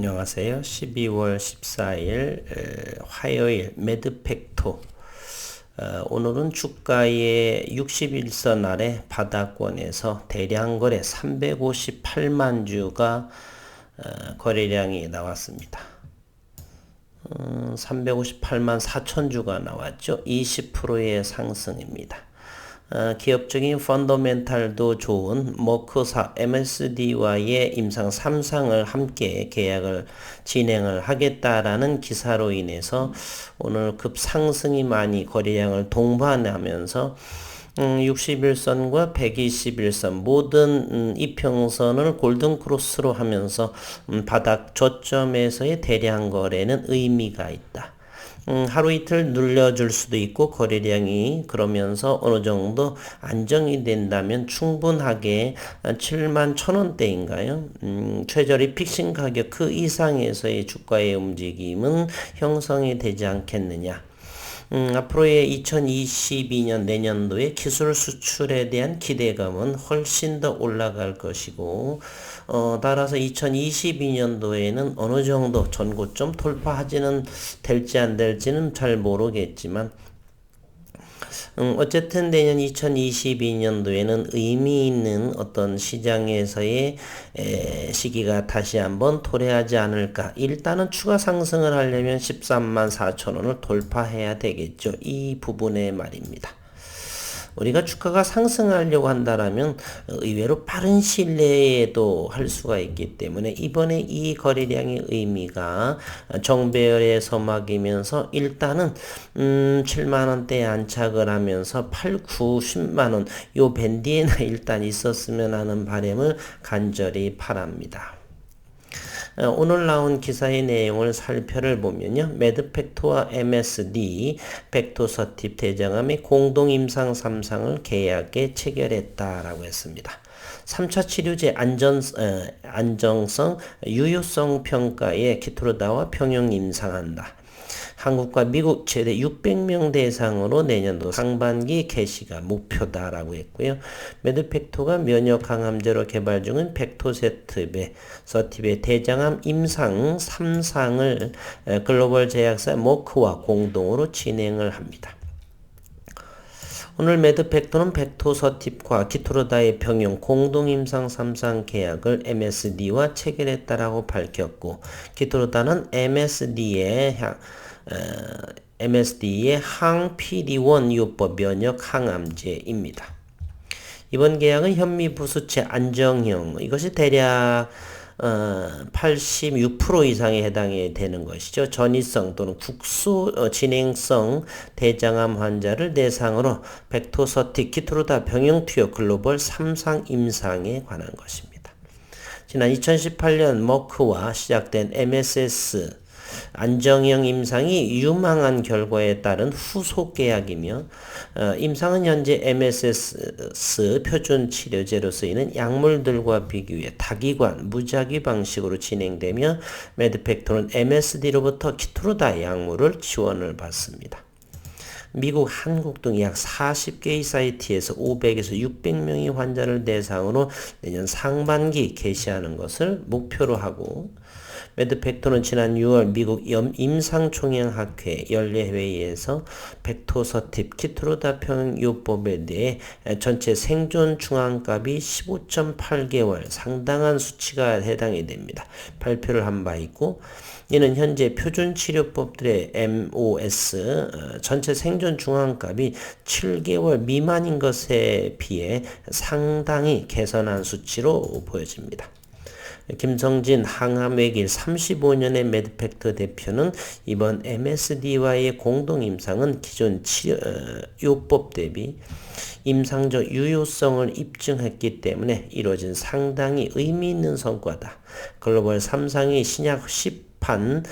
안녕하세요. 12월 14일 화요일 매드팩토. 오늘은 주가의 61선 아래 바닥권에서 대량 거래 358만 주가 거래량이 나왔습니다. 358만 4천 주가 나왔죠. 20%의 상승입니다. 기업적인 펀더멘탈도 좋은 머크사 MSD와의 임상 3상을 함께 계약을 진행을 하겠다라는 기사로 인해서 오늘 급상승이 많이 거래량을 동반하면서 61선과 121선 모든 이평선을 골든크로스로 하면서 바닥 저점에서의 대량 거래는 의미가 있다. 하루 이틀 눌려줄 수도 있고 거래량이 그러면서 어느 정도 안정이 된다면 충분하게 7만 1,000원대인가요? 최저리 픽싱 가격 그 이상에서의 주가의 움직임은 형성이 되지 않겠느냐. 앞으로의 2022년 내년도에 기술 수출에 대한 기대감은 훨씬 더 올라갈 것이고 따라서 2022년도에는 어느 정도 전고점 돌파하지는 될지 안 될지는 잘 모르겠지만 어쨌든 내년 2022년도에는 의미 있는 어떤 시장에서의 시기가 다시 한번 도래하지 않을까. 일단은 추가 상승을 하려면 13만 4천 원을 돌파해야 되겠죠. 이 부분의 말입니다. 우리가 주가가 상승하려고 한다라면 의외로 빠른 시일 내에도 할 수가 있기 때문에 이번에 이 거래량의 의미가 정배열의 서막이면서 일단은 7만원대에 안착을 하면서 8, 9, 10만원 요 밴디에나 일단 있었으면 하는 바람을 간절히 바랍니다. 오늘 나온 기사의 내용을 살펴보면요. 매드팩토와 MSD 팩토서팁 대장암의 공동 임상 3상을 계약에 체결했다라고 했습니다. 3차 치료제 안정성, 유효성 평가에 키토르다와 평형 임상한다. 한국과 미국 최대 600명 대상으로 내년도 상반기 개시가 목표다라고 했고요. 매드팩토가 면역 항암제로 개발 중인 팩토서팁의 대장암 임상 3상을 글로벌 제약사 머크와 공동으로 진행을 합니다. 오늘 매드팩토는 팩토서팁과 키토르다의 평형 공동 임상 3상 계약을 MSD와 체결했다라고 밝혔고 키토르다는 MSD의 항 PD-1 요법 면역 항암제입니다. 이번 계약은 현미부수체 안정형 이것이 대략 86% 이상에 해당이 되는 것이죠. 전이성 또는 국소 진행성 대장암 환자를 대상으로 팩토서팁 키토르다 병용 투여 글로벌 3상 임상에 관한 것입니다. 지난 2018년 머크와 시작된 MSS 안정형 임상이 유망한 결과에 따른 후속 계약이며 임상은 현재 MSS 표준 치료제로 쓰이는 약물들과 비교해 다기관, 무작위 방식으로 진행되며 매드팩토는 MSD로부터 키토르다 약물을 지원을 받습니다. 미국, 한국 등 약 40개의 사이트에서 500에서 600명의 환자를 대상으로 내년 상반기 개시하는 것을 목표로 하고 매드팩토는 지난 6월 미국 임상총연학회 연례회의에서 팩토서팁 키토르다 평형 요법에 대해 전체 생존 중앙값이 15.8개월 상당한 수치가 해당이 됩니다. 발표를 한 바 있고 이는 현재 표준치료법들의 MOS 전체 생존 중앙값이 7개월 미만인 것에 비해 상당히 개선한 수치로 보여집니다. 김성진 항암외길 35년의 매드팩토 대표는 이번 MSD와의 공동 임상은 기존 요법 대비 임상적 유효성을 입증했기 때문에 이루어진 상당히 의미 있는 성과다. 글로벌 3상의 신약 10판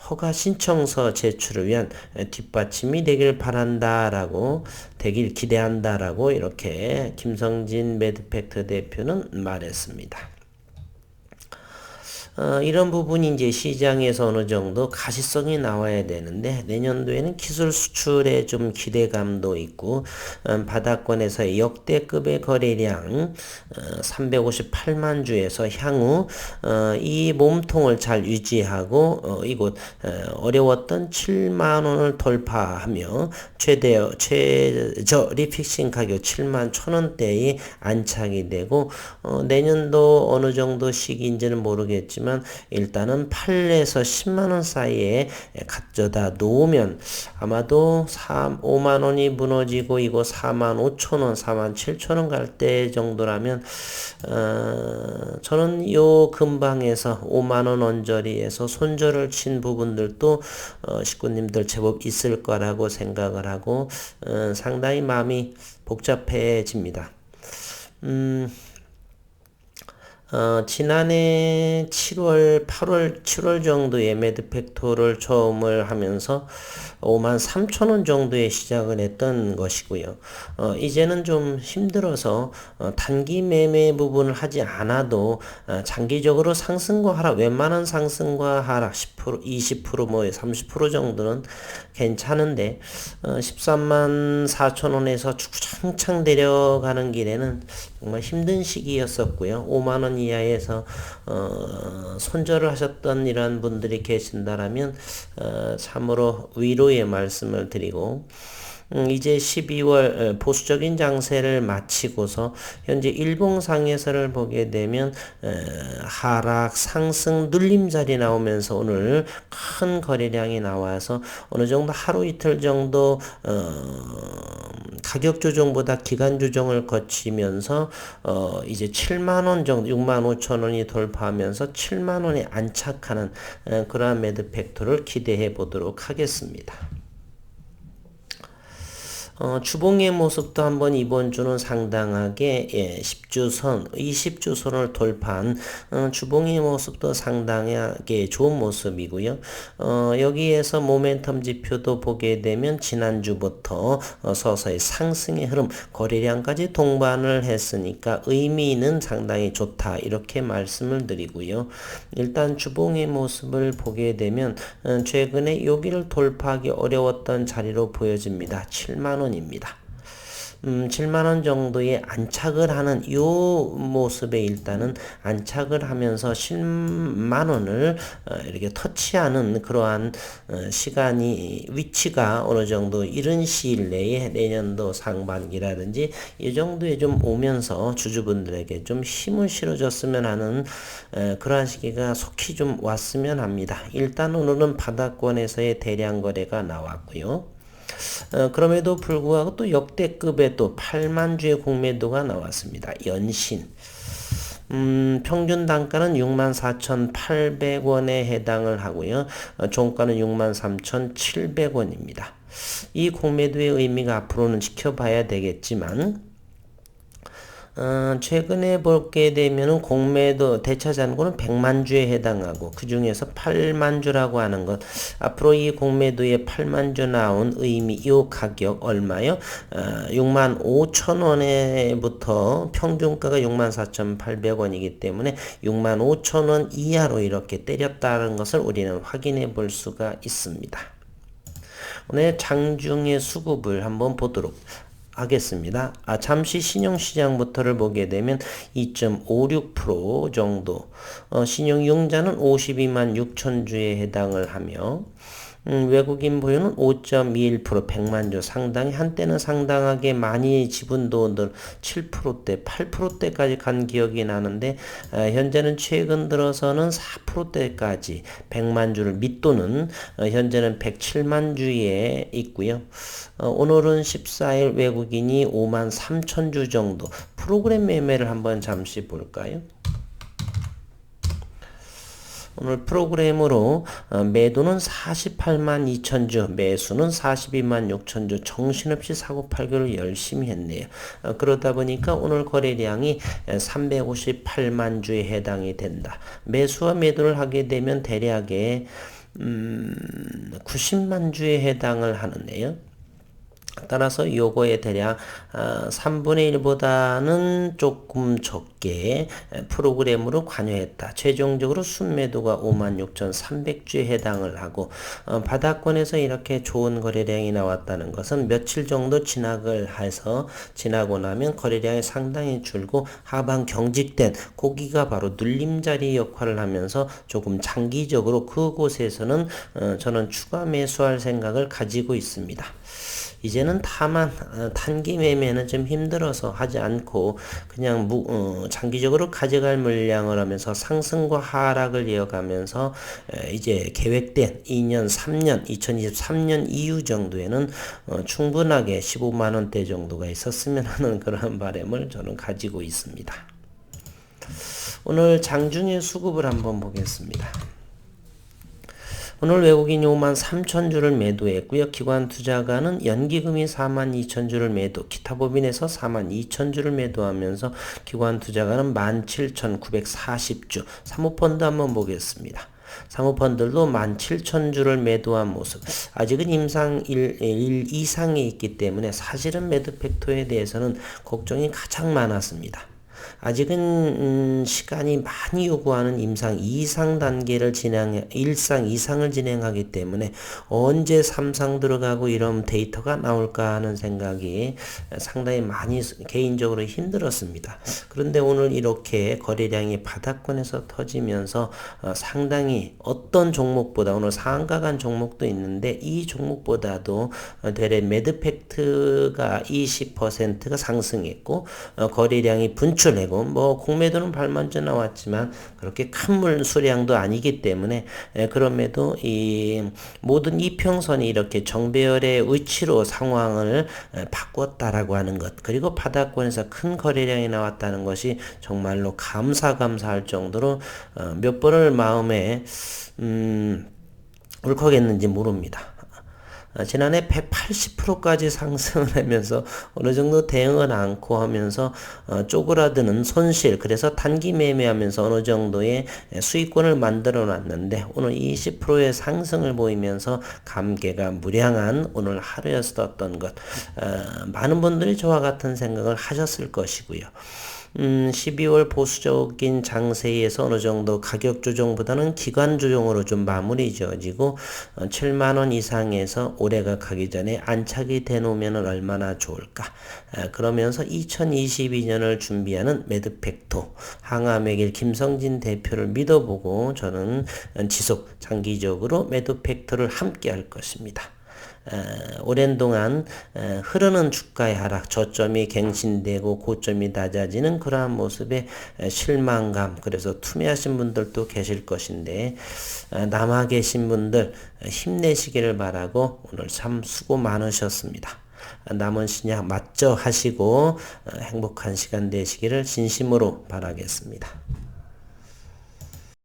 허가 신청서 제출을 위한 뒷받침이 되길 바란다라고 되길 기대한다라고 이렇게 김성진 매드팩토 대표는 말했습니다. 이런 부분이 이제 시장에서 어느 정도 가시성이 나와야 되는데 내년도에는 기술 수출에 좀 기대감도 있고 바닥권에서의 역대급의 거래량 358만 주에서 향후 이 몸통을 잘 유지하고 이곳 어려웠던 7만 원을 돌파하며 최저 리픽싱 가격 7만 1,000원대에 안착이 되고 내년도 어느 정도 시기인지는 모르겠지만 일단은 8에서 10만원 사이에 가져다 놓으면 아마도 5만원이 무너지고 이거 4만 5천원 4만 7천원 갈 때 정도라면 저는 요 근방에서 5만원 언저리에서 손절을 친 부분들도 식구님들 제법 있을 거라고 생각을 하고 상당히 마음이 복잡해집니다. 지난해 7월, 8월, 7월 정도에 매드팩토를 처음을 하면서 5만 3천 원 정도에 시작을 했던 것이고요. 이제는 좀 힘들어서 단기 매매 부분을 하지 않아도 장기적으로 상승과 하락, 웬만한 상승과 하락 10%, 20%, 뭐 30% 정도는 괜찮은데 13만 4천 원에서 주구장창 내려가는 길에는 정말 힘든 시기였었고요. 5만 원 이하에서 손절을 하셨던 이런 분들이 계신다라면 참으로 위로의 말씀을 드리고 이제 12월 보수적인 장세를 마치고서 현재 일봉상에서를 보게 되면 하락, 상승, 눌림자리 나오면서 오늘 큰 거래량이 나와서 어느 정도 하루 이틀 정도 가격 조정보다 기간 조정을 거치면서 이제 7만원 정도 6만 5천원이 돌파하면서 7만원에 안착하는 그러한 매드팩토를 기대해 보도록 하겠습니다. 주봉의 모습도 한번 이번 주는 상당하게 10주선, 20주선을 돌파한 주봉의 모습도 상당하게 좋은 모습이고요. 여기에서 모멘텀 지표도 보게 되면 지난주부터 서서히 상승의 흐름, 거래량까지 동반을 했으니까 의미는 상당히 좋다 이렇게 말씀을 드리고요. 일단 주봉의 모습을 보게 되면 최근에 여기를 돌파하기 어려웠던 자리로 보여집니다. 7만원 입니다. 7만원 정도의 안착을 하는 요 모습에 일단은 안착을 하면서 10만원을 이렇게 터치하는 그러한 시간이 위치가 어느 정도 이른 시일 내에 내년도 상반기라든지 이 정도에 좀 오면서 주주분들에게 좀 힘을 실어줬으면 하는 그러한 시기가 속히 좀 왔으면 합니다. 일단 오늘은 바닥권에서의 대량 거래가 나왔고요. 그럼에도 불구하고 또 역대급의 또 8만 주의 공매도가 나왔습니다. 연신. 평균 단가는 64,800원에 해당을 하고요. 종가는 63,700원입니다. 이 공매도의 의미가 앞으로는 지켜봐야 되겠지만 최근에 보게 되면은 공매도 대차 잔고는 100만 주에 해당하고 그 중에서 8만 주라고 하는 것 앞으로 이 공매도에 8만 주 나온 의미 이 가격 얼마요? 6만 5천 원에부터 평균가가 64,800원이기 때문에 6만 5천 원 이하로 이렇게 때렸다는 것을 우리는 확인해 볼 수가 있습니다. 오늘 장중의 수급을 한번 보도록 하겠습니다. 잠시 신용시장부터를 보게 되면 2.56% 정도 신용융자는 52만 6천 주에 해당을 하며 외국인 보유는 5.21% 100만 주 상당히 한때는 상당하게 많이 지분도들 7%대 8%대까지 간 기억이 나는데 현재는 최근 들어서는 4%대까지 100만 주를 밑도는 현재는 107만 주에 있고요. 오늘은 14일 외국인이 5만 3천 주 정도 프로그램 매매를 한번 잠시 볼까요? 오늘 프로그램으로 매도는 48만 2천 주, 매수는 42만 6천 주 정신없이 사고팔고를 열심히 했네요. 그러다 보니까 오늘 거래량이 358만 주에 해당이 된다. 매수와 매도를 하게 되면 대략에 90만 주에 해당을 하는데요. 따라서 요거에 대략 3분의 1보다는 조금 적게 프로그램으로 관여했다. 최종적으로 순매도가 56,300주에 해당을 하고 바닥권에서 이렇게 좋은 거래량이 나왔다는 것은 며칠 정도 진학을 해서 지나고 나면 거래량이 상당히 줄고 하방 경직된 고기가 바로 눌림자리 역할을 하면서 조금 장기적으로 그곳에서는 저는 추가 매수할 생각을 가지고 있습니다. 이제는 다만 단기 매매는 좀 힘들어서 하지 않고 그냥 장기적으로 가져갈 물량을 하면서 상승과 하락을 이어가면서 이제 계획된 2년, 3년, 2023년 이후 정도에는 충분하게 15만원대 정도가 있었으면 하는 그런 바람을 저는 가지고 있습니다. 오늘 장중에 수급을 한번 보겠습니다. 오늘 외국인이 53,000주를 매도했고요. 기관 투자가는 연기금이 42,000주를 매도, 기타 법인에서 42,000주를 매도하면서 기관 투자가는 17,940주. 사모펀드 한번 보겠습니다. 사모펀드도 17,000주를 매도한 모습. 아직은 임상 1 이상에 있기 때문에 사실은 매도 팩터에 대해서는 걱정이 가장 많았습니다. 아직은 시간이 많이 요구하는 임상 2상 단계를 1상 이상을 진행하기 때문에 언제 3상 들어가고 이런 데이터가 나올까 하는 생각이 상당히 많이 개인적으로 힘들었습니다. 그런데 오늘 이렇게 거래량이 바닥권에서 터지면서 상당히 어떤 종목보다 오늘 상한가 간 종목도 있는데 이 종목보다도 대략 매드 팩트가 20%가 상승했고 거래량이 분출했고 뭐 공매도는 8만주 나왔지만 그렇게 큰 물 수량도 아니기 때문에 그럼에도 이 모든 이평선이 이렇게 정배열의 위치로 상황을 바꿨다라고 하는 것, 그리고 바닥권에서 큰 거래량이 나왔다는 것이 정말로 감사할 정도로 몇 번을 마음에 울컥했는지 모릅니다. 지난해 180%까지 상승을 하면서 어느 정도 대응을 않고 하면서 쪼그라드는 손실, 그래서 단기 매매하면서 어느 정도의 수익권을 만들어 놨는데 오늘 20%의 상승을 보이면서 감개가 무량한 오늘 하루였었던 것, 많은 분들이 저와 같은 생각을 하셨을 것이고요. 12월 보수적인 장세에서 어느 정도 가격 조정보다는 기간 조정으로 좀 마무리 지어지고 7만원 이상에서 올해가 가기 전에 안착이 되놓으면 얼마나 좋을까. 그러면서 2022년을 준비하는 매드팩토 항암의길 김성진 대표를 믿어보고 저는 지속 장기적으로 매드팩토를 함께 할 것입니다. 오랜 동안 흐르는 주가의 하락, 저점이 갱신되고 고점이 낮아지는 그러한 모습에 실망감, 그래서 투매하신 분들도 계실 것인데 남아 계신 분들 힘내시기를 바라고 오늘 참 수고 많으셨습니다. 남은 신약 마저 하시고 행복한 시간 되시기를 진심으로 바라겠습니다.